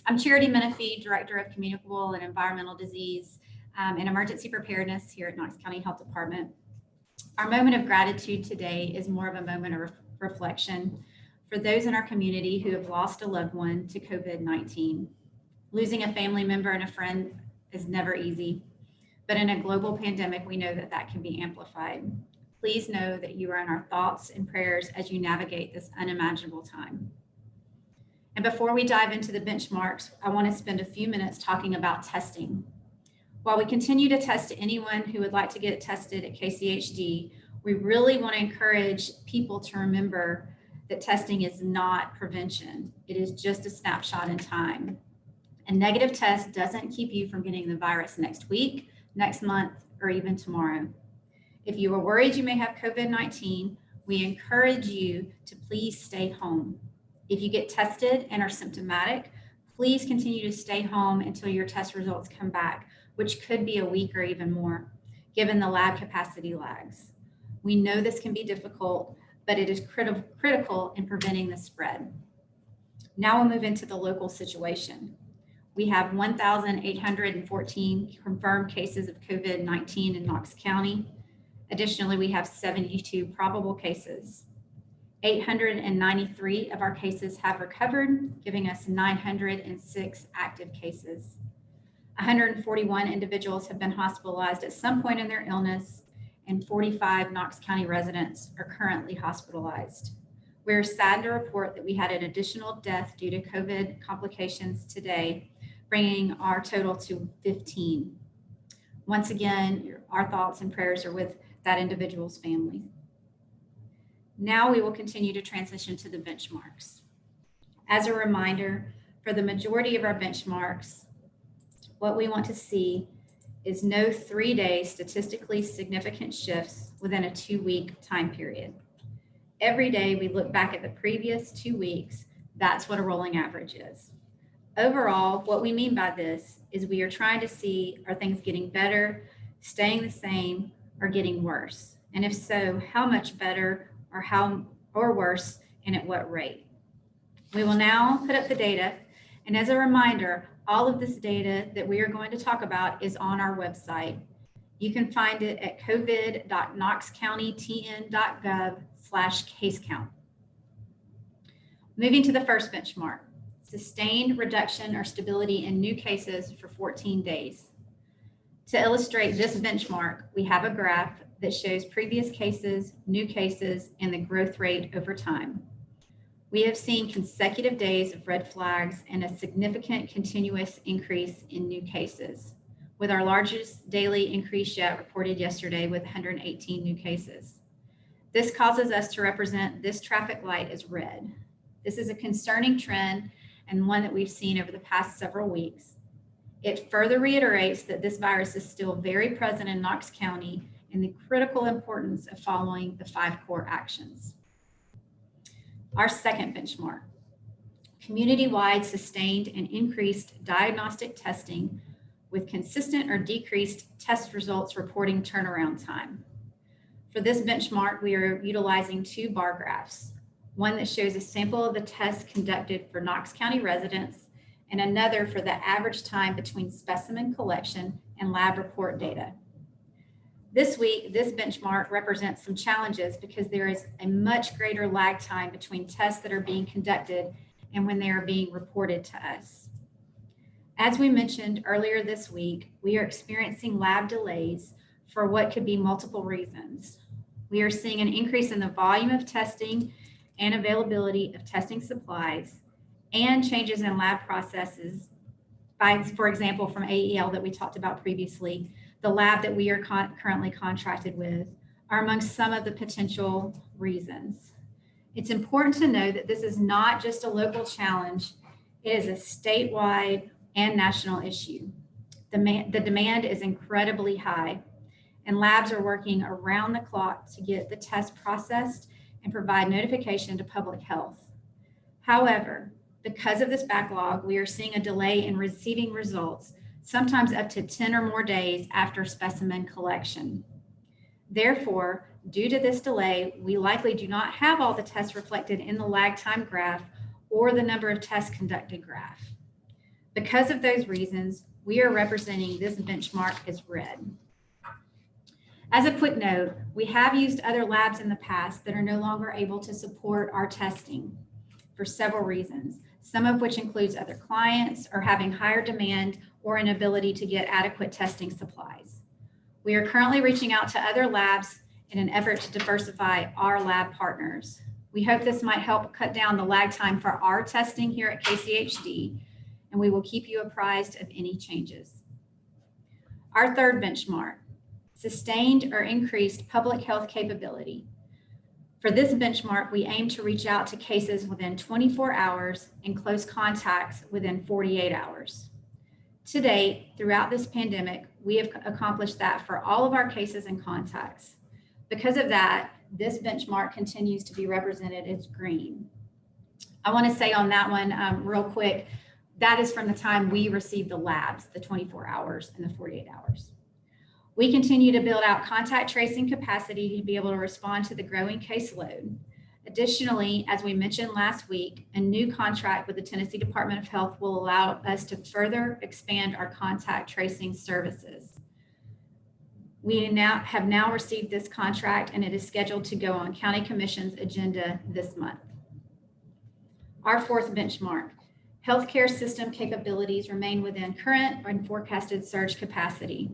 I'm Charity Menifee, Director of Communicable and Environmental Disease and Emergency Preparedness here at Knox County Health Department. Our moment of gratitude today is more of a moment of reflection for those in our community who have lost a loved one to COVID-19. Losing a family member and a friend is never easy, but in a global pandemic, we know that that can be amplified. Please know that you are in our thoughts and prayers as you navigate this unimaginable time. And before we dive into the benchmarks, I want to spend a few minutes talking about testing. While we continue to test anyone who would like to get tested at KCHD, we really want to encourage people to remember that testing is not prevention. It is just a snapshot in time. A negative test doesn't keep you from getting the virus next week, next month, or even tomorrow. If you are worried you may have COVID-19, we encourage you to please stay home. If you get tested and are symptomatic, please continue to stay home until your test results come back, which could be a week or even more, given the lab capacity lags. We know this can be difficult, but it is critical in preventing the spread. Now we'll move into the local situation. We have 1,814 confirmed cases of COVID-19 in Knox County. Additionally, we have 72 probable cases. 893 of our cases have recovered, giving us 906 active cases. 141 individuals have been hospitalized at some point in their illness, and 45 Knox County residents are currently hospitalized. We're sad to report that we had an additional death due to COVID complications today, bringing our total to 15. Once again, our thoughts and prayers are with that individual's family. Now we will continue to transition to the benchmarks. As a reminder, for the majority of our benchmarks, what we want to see is no 3-day statistically significant shifts within a 2-week time period. Every day we look back at the previous 2 weeks, that's what a rolling average is. Overall, what we mean by this is we are trying to see, are things getting better, staying the same, or getting worse? And if so, how much better or worse, and at what rate? We will now put up the data. And as a reminder, all of this data that we are going to talk about is on our website. You can find it at covid.knoxcountytn.gov/case count. Moving to the first benchmark, sustained reduction or stability in new cases for 14 days. To illustrate this benchmark, we have a graph that shows previous cases, new cases, and the growth rate over time. We have seen consecutive days of red flags and a significant continuous increase in new cases, with our largest daily increase yet reported yesterday with 118 new cases. This causes us to represent this traffic light as red. This is a concerning trend and one that we've seen over the past several weeks. It further reiterates that this virus is still very present in Knox County and the critical importance of following the 5 core actions. Our second benchmark, community-wide sustained and increased diagnostic testing with consistent or decreased test results reporting turnaround time. For this benchmark, we are utilizing 2 bar graphs, one that shows a sample of the tests conducted for Knox County residents and another for the average time between specimen collection and lab report data. This week, this benchmark represents some challenges because there is a much greater lag time between tests that are being conducted and when they are being reported to us. As we mentioned earlier this week, we are experiencing lab delays for what could be multiple reasons. We are seeing an increase in the volume of testing and availability of testing supplies and changes in lab processes by, for example, from AEL that we talked about previously. The lab that we are currently contracted with are among some of the potential reasons. It's important to know that this is not just a local challenge, it is a statewide and national issue. The demand is incredibly high, and labs are working around the clock to get the test processed and provide notification to public health. However, because of this backlog, we are seeing a delay in receiving results, sometimes up to 10 or more days after specimen collection. Therefore, due to this delay, we likely do not have all the tests reflected in the lag time graph or the number of tests conducted graph. Because of those reasons, we are representing this benchmark as red. As a quick note, we have used other labs in the past that are no longer able to support our testing for several reasons, some of which includes other clients or having higher demand or an ability to get adequate testing supplies. We are currently reaching out to other labs in an effort to diversify our lab partners. We hope this might help cut down the lag time for our testing here at KCHD, and we will keep you apprised of any changes. Our third benchmark, sustained or increased public health capability. For this benchmark, we aim to reach out to cases within 24 hours and close contacts within 48 hours. To date, throughout this pandemic, we have accomplished that for all of our cases and contacts. Because of that, this benchmark continues to be represented as green. I want to say on that one real quick, that is from the time we received the labs, the 24 hours and the 48 hours. We continue to build out contact tracing capacity to be able to respond to the growing caseload. Additionally, as we mentioned last week, a new contract with the Tennessee Department of Health will allow us to further expand our contact tracing services. We have now received this contract, and it is scheduled to go on County Commission's agenda this month. Our fourth benchmark, healthcare system capabilities remain within current and forecasted surge capacity.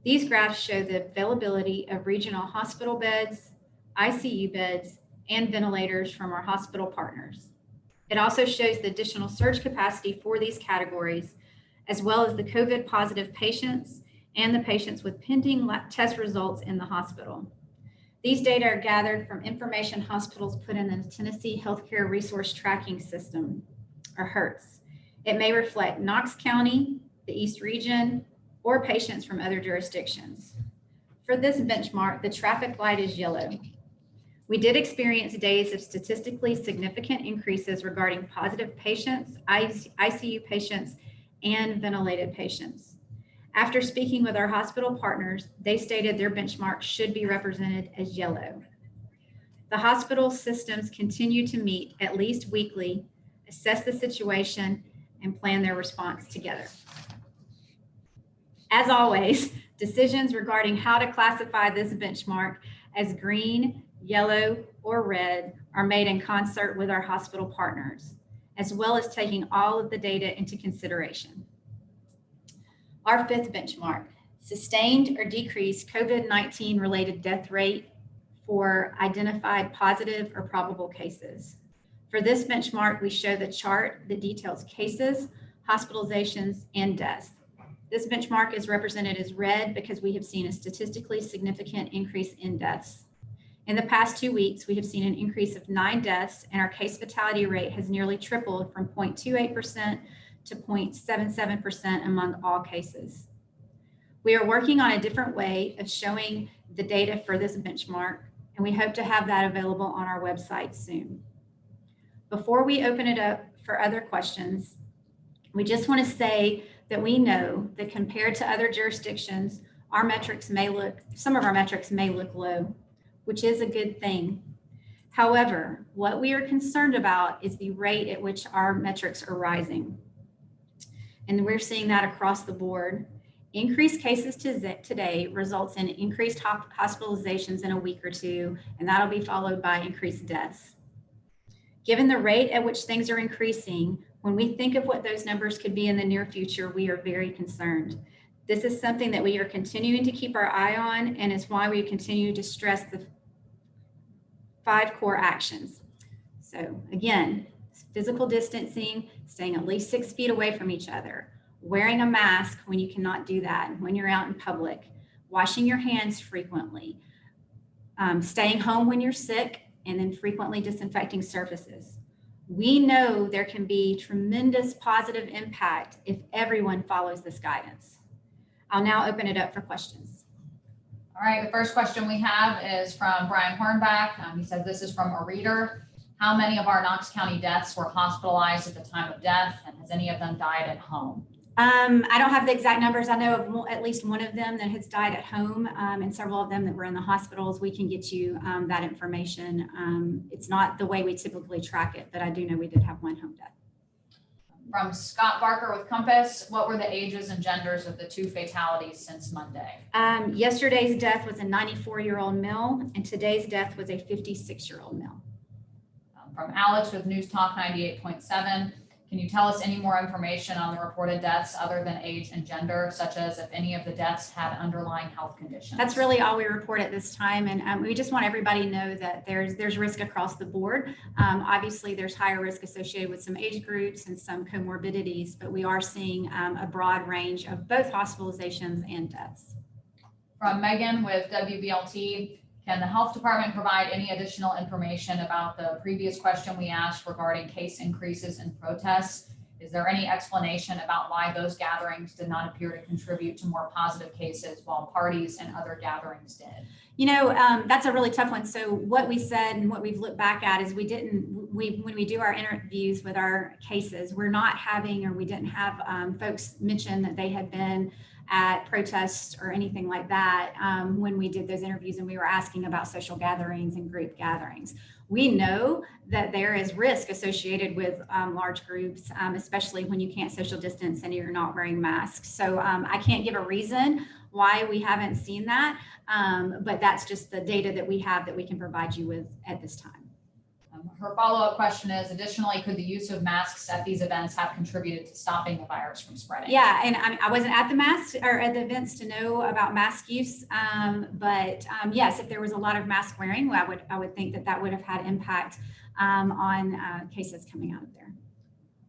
These graphs show the availability of regional hospital beds, ICU beds, and ventilators from our hospital partners. It also shows the additional surge capacity for these categories, as well as the COVID positive patients and the patients with pending test results in the hospital. These data are gathered from information hospitals put in the Tennessee Healthcare Resource Tracking System, or HERTS. It may reflect Knox County, the East Region, or patients from other jurisdictions. For this benchmark, the traffic light is yellow. We did experience days of statistically significant increases regarding positive patients, ICU patients, and ventilated patients. After speaking with our hospital partners, they stated their benchmark should be represented as yellow. The hospital systems continue to meet at least weekly, assess the situation, and plan their response together. As always, decisions regarding how to classify this benchmark as green, yellow, or red are made in concert with our hospital partners, as well as taking all of the data into consideration. Our fifth benchmark, sustained or decreased COVID-19 related death rate for identified positive or probable cases. For this benchmark, we show the chart that details cases, hospitalizations, and deaths. This benchmark is represented as red because we have seen a statistically significant increase in deaths. In the past 2 weeks, we have seen an increase of 9 deaths, and our case fatality rate has nearly tripled from 0.28% to 0.77% among all cases. We are working on a different way of showing the data for this benchmark, and we hope to have that available on our website soon. Before we open it up for other questions, we just want to say that we know that compared to other jurisdictions, some of our metrics may look low, which is a good thing. However, what we are concerned about is the rate at which our metrics are rising. And we're seeing that across the board. Increased cases today results in increased hospitalizations in a week or two, and that'll be followed by increased deaths. Given the rate at which things are increasing, when we think of what those numbers could be in the near future, we are very concerned. This is something that we are continuing to keep our eye on, and it's why we continue to stress the 5 core actions. So again, physical distancing, staying at least 6 feet away from each other, wearing a mask when you cannot do that, when you're out in public, washing your hands frequently, staying home when you're sick, and then frequently disinfecting surfaces. We know there can be tremendous positive impact if everyone follows this guidance. I'll now open it up for questions. All right, the first question we have is from Brian Hornback. He says, this is from a reader. How many of our Knox County deaths were hospitalized at the time of death, and has any of them died at home? I don't have the exact numbers. I know of at least one of them that has died at home, and several of them that were in the hospitals. We can get you that information. It's not the way we typically track it, but I do know we did have one home death. From Scott Barker with Compass, what were the ages and genders of the 2 fatalities since Monday? Yesterday's death was a 94-year-old male, and today's death was a 56-year-old male. From Alex with News Talk 98.7, can you tell us any more information on the reported deaths other than age and gender, such as if any of the deaths had underlying health conditions? That's really all we report at this time, and we just want everybody to know that there's risk across the board. Obviously, there's higher risk associated with some age groups and some comorbidities, but we are seeing a broad range of both hospitalizations and deaths. From Megan with WBLT, can the health department provide any additional information about the previous question we asked regarding case increases in protests? Is there any explanation about why those gatherings did not appear to contribute to more positive cases while parties and other gatherings did? You know, that's a really tough one. So what we said and what we've looked back at is when we do our interviews with our cases, we didn't have folks mention that they had been at protests or anything like that when we did those interviews and we were asking about social gatherings and group gatherings. We know that there is risk associated with large groups, especially when you can't social distance and you're not wearing masks. So I can't give a reason why we haven't seen that, but that's just the data that we have that we can provide you with at this time. Her follow-up question is, additionally, could the use of masks at these events have contributed to stopping the virus from spreading? Yeah, and I wasn't at the mask or at the events to know about mask use, but yes, if there was a lot of mask wearing, well, I would think that would have had impact on cases coming out of there.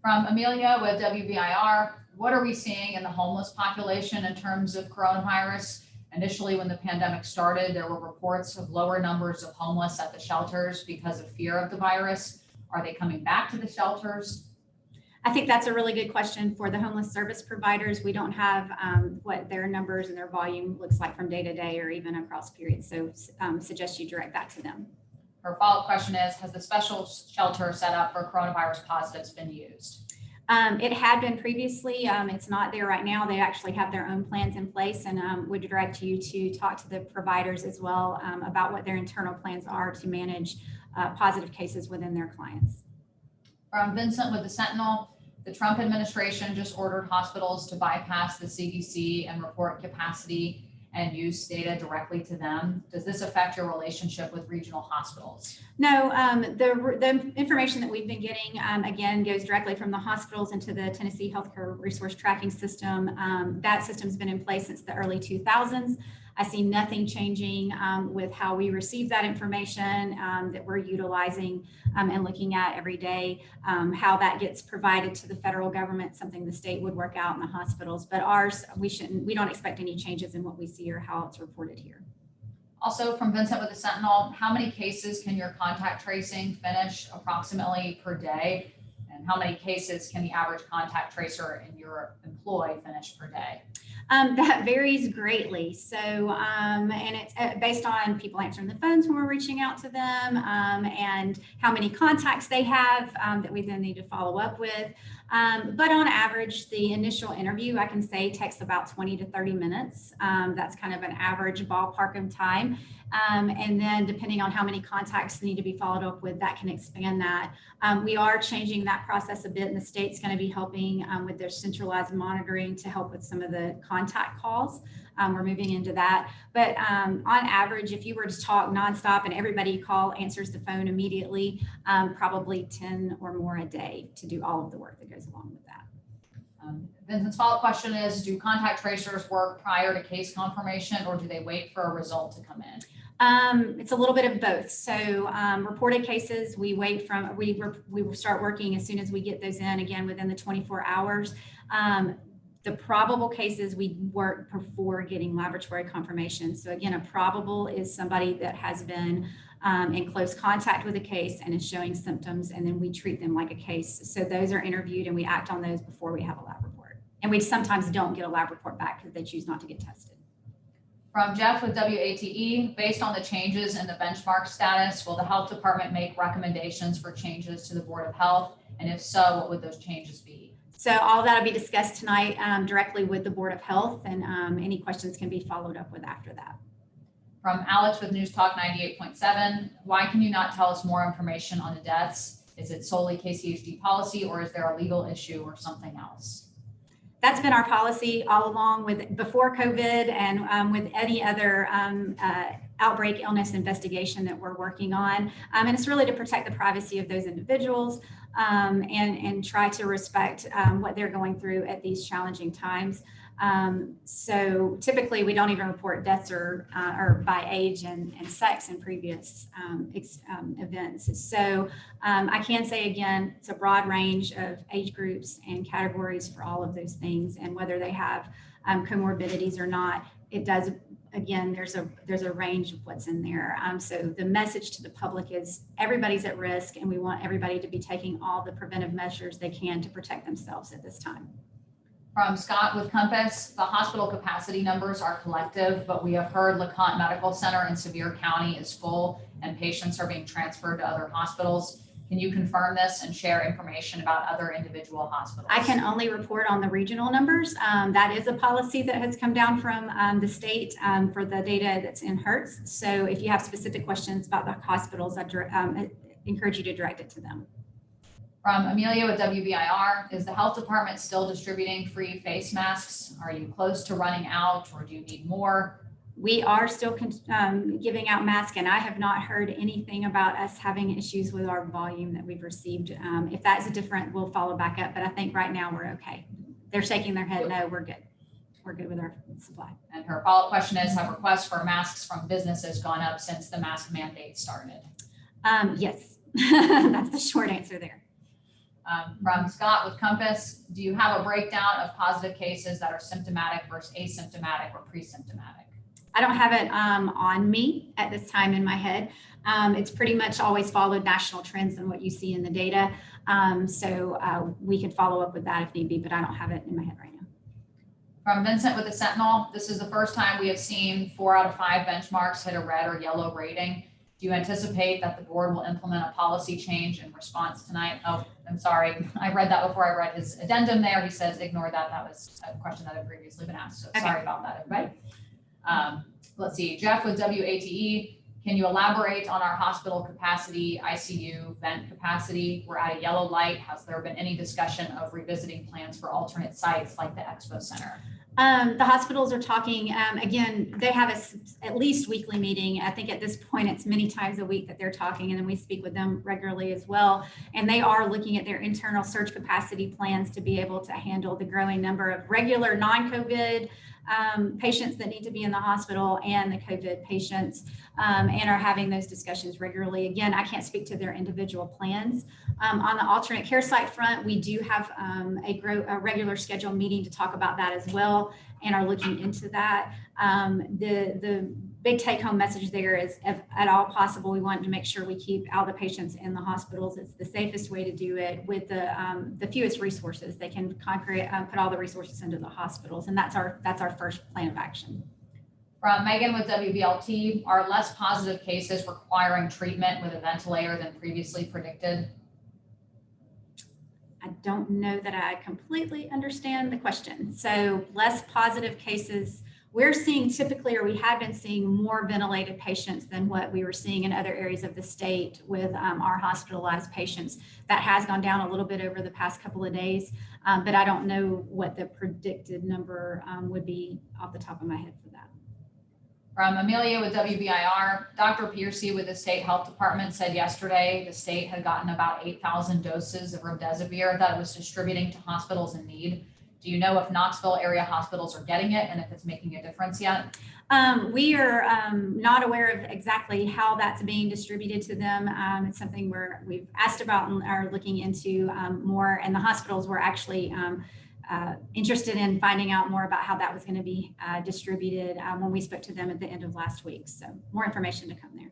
From Amelia with WBIR, what are we seeing in the homeless population in terms of coronavirus? Initially, when the pandemic started, there were reports of lower numbers of homeless at the shelters because of fear of the virus. Are they coming back to the shelters? I think that's a really good question for the homeless service providers. We don't have what their numbers and their volume looks like from day to day or even across periods. So suggest you direct that to them. Her follow-up question is, has the special shelter set up for coronavirus positives been used? It had been previously. It's not there right now. They actually have their own plans in place, and would direct you to talk to the providers as well about what their internal plans are to manage positive cases within their clients. From Vincent with the Sentinel, the Trump administration just ordered hospitals to bypass the CDC and report capacity and use data directly to them. Does this affect your relationship with regional hospitals? No, the information that we've been getting, again, goes directly from the hospitals into the Tennessee Healthcare Resource Tracking System. That system's been in place since the early 2000s. I see nothing changing with how we receive that information that we're utilizing and looking at every day, how that gets provided to the federal government, something the state would work out in the hospitals. But ours, we don't expect any changes in what we see or how it's reported here. Also from Vincent with the Sentinel, how many cases can your contact tracing finish approximately per day? And how many cases can the average contact tracer in your employ finish per day? That varies greatly. So, and it's based on people answering the phones when we're reaching out to them and how many contacts they have that we then need to follow up with. But on average, the initial interview, I can say, takes about 20 to 30 minutes. That's kind of an average ballpark of time. And then depending on how many contacts need to be followed up with, that can expand that. We are changing that process a bit, and the state's going to be helping with their centralized monitoring to help with some of the contact calls. We're moving into that. But on average, if you were to talk nonstop and everybody you call answers the phone immediately, probably 10 or more a day to do all of the work that goes along with that. Vincent's follow-up question is, do contact tracers work prior to case confirmation, or do they wait for a result to come in? It's a little bit of both. So reported cases, we wait from, we will start working as soon as we get those in, again, within the 24 hours. The probable cases, we work before getting laboratory confirmation. So again, a probable is somebody that has been in close contact with a case and is showing symptoms, and then we treat them like a case. So those are interviewed and we act on those before we have a lab report. And we sometimes don't get a lab report back because they choose not to get tested. From Jeff with WATE, based on the changes in the benchmark status, will the health department make recommendations for changes to the Board of Health? And if so, what would those changes be? So all that'll be discussed tonight directly with the Board of Health, and any questions can be followed up with after that. From Alex with News Talk 98.7, why can you not tell us more information on the deaths? Is it solely KCHD policy, or is there a legal issue or something else? That's been our policy all along, with before COVID and with any other outbreak illness investigation that we're working on. And it's really to protect the privacy of those individuals and try to respect what they're going through at these challenging times. So typically we don't even report deaths or by age and sex in previous events. So I can say again, it's a broad range of age groups and categories for all of those things, and whether they have comorbidities or not, it does. Again, there's a range of what's in there. So the message to the public is everybody's at risk, and we want everybody to be taking all the preventive measures they can to protect themselves at this time. From Scott with Compass, the hospital capacity numbers are collective, but we have heard LeConte Medical Center in Sevier County is full and patients are being transferred to other hospitals. Can you confirm this and share information about other individual hospitals? I can only report on the regional numbers. That is a policy that has come down from the state for the data that's in Hertz. So if you have specific questions about the hospitals, I encourage you to direct it to them. From Amelia with WBIR, is the health department still distributing free face masks? Are you close to running out, or do you need more? We are still giving out masks, and I have not heard anything about us having issues with our volume that we've received. If that's different, we'll follow back up, but I think right now we're okay. They're shaking their head, no, we're good. We're good with our supply. And her follow-up question is, have requests for masks from businesses gone up since the mask mandate started? Yes, that's the short answer there. From Scott with Compass, do you have a breakdown of positive cases that are symptomatic versus asymptomatic or pre-symptomatic? I don't have it on me at this time in my head. It's pretty much always followed national trends and what you see in the data. So we could follow up with that if need be, but I don't have it in my head right now. From Vincent with the Sentinel, this is the first time we have seen 4 out of 5 benchmarks hit a red or yellow rating. Do you anticipate that the board will implement a policy change in response tonight? Oh, I'm sorry. I read that before I read his addendum there. He says, ignore that. That was a question that had previously been asked. So okay. Sorry about that, everybody. Let's see. Jeff with WATE, can you elaborate on our hospital capacity, ICU, vent capacity? We're at a yellow light. Has there been any discussion of revisiting plans for alternate sites like the Expo Center? The hospitals are talking, again, they have at least weekly meeting. I think at this point, it's many times a week that they're talking, and then we speak with them regularly as well. And they are looking at their internal surge capacity plans to be able to handle the growing number of regular non-COVID patients that need to be in the hospital and the COVID patients, and are having those discussions regularly. Again, I can't speak to their individual plans. On the alternate care site front, we do have a regular scheduled meeting to talk about that as well, and are looking into that. The big take-home message there is, if at all possible, we want to make sure we keep all the patients in the hospitals. It's the safest way to do it with the fewest resources. They can put all the resources into the hospitals, and that's our first plan of action. From Megan with WBLT, are less positive cases requiring treatment with a ventilator than previously predicted? I don't know that I completely understand the question. So less positive cases, we're seeing typically, or we have been seeing, more ventilated patients than what we were seeing in other areas of the state with our hospitalized patients. That has gone down a little bit over the past couple of days, but I don't know what the predicted number would be off the top of my head for that. From Amelia with WBIR, Dr. Piercy with the State Health Department said yesterday the state had gotten about 8,000 doses of remdesivir that it was distributing to hospitals in need. Do you know if Knoxville area hospitals are getting it and if it's making a difference yet? We are not aware of exactly how that's being distributed to them. It's something we've asked about and are looking into more, and the hospitals were actually interested in finding out more about how that was going to be distributed when we spoke to them at the end of last week. So more information to come there.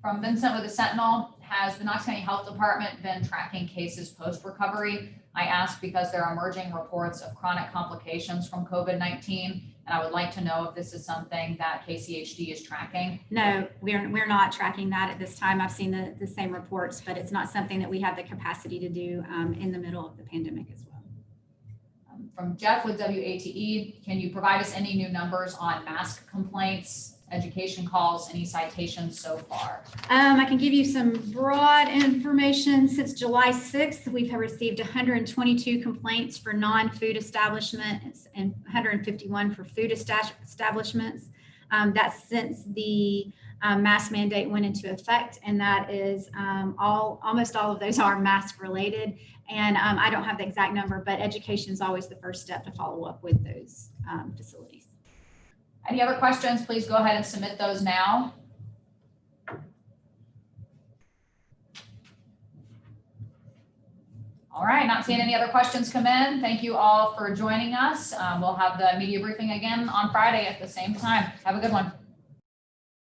From Vincent with the Sentinel, has the Knox County Health Department been tracking cases post-recovery? I ask because there are emerging reports of chronic complications from COVID-19, and I would like to know if this is something that KCHD is tracking. No, we're not tracking that at this time. I've seen the same reports, but it's not something that we have the capacity to do in the middle of the pandemic as well. From Jeff with WATE, can you provide us any new numbers on mask complaints? education calls, any citations so far? I can give you some broad information. Since July 6th, we've received 122 complaints for non-food establishments and 151 for food establishments. That's since the mask mandate went into effect, and that is almost all of those are mask related. And I don't have the exact number, but education is always the first step to follow up with those facilities. Any other questions, please go ahead and submit those now. All right, not seeing any other questions come in. Thank you all for joining us. We'll have the media briefing again on Friday at the same time. Have a good one.